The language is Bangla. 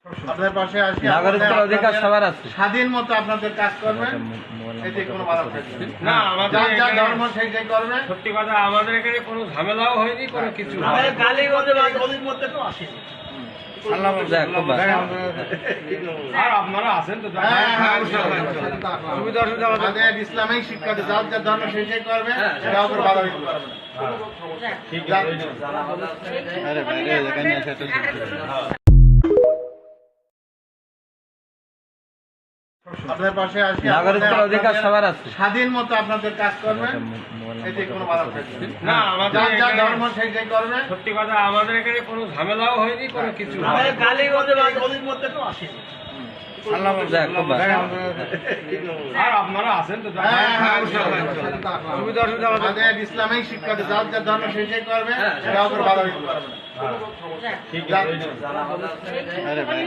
আপনার পাশে আজকে নাগরিকদের অধিকার সবার আছে। স্বাধীন মতো আপনাদের কাজ করবেন, এতে কোনো বাধা থাকবে না, আমাদের যার যার এখানে- ধর্ম সেই করবেন। সত্যি কথা, আমাদের এখানে কোনো ঝামেলাও হয়নি, কোনো কিছু না। আর আপনারা আছেন তো, সুবিধা অসুবিধা আমাদের আমাদের ইসলামিক শিক্ষা আছে, যার যার ধর্ম সেই করবে, কাউকে বাধা দিতে পারবে না। ঠিক যার- আরে বাইরে এখানে আছে তো আপনার পাশে আজকে নাগরিকদের অধিকার সবার আছে। স্বাধীন মতো আপনাদের কাজ করবেন, এতে কোনো বাধা থাকবে না, আমাদের যার যার এখানে- ধর্ম সেই করবে। সত্যি কথা, আমাদের এখানে কোনো ঝামেলাও হয়নি, কোনো কিছু না। আর আপনারা আছেন তো, সুবিধা অসুবিধা আমাদের আমাদের ইসলামিক শিক্ষা আছে, যার যার ধর্ম সেই করবে, কাউকে বাধা দিতে পারবে না। ঠিক যার- আরে বাইরে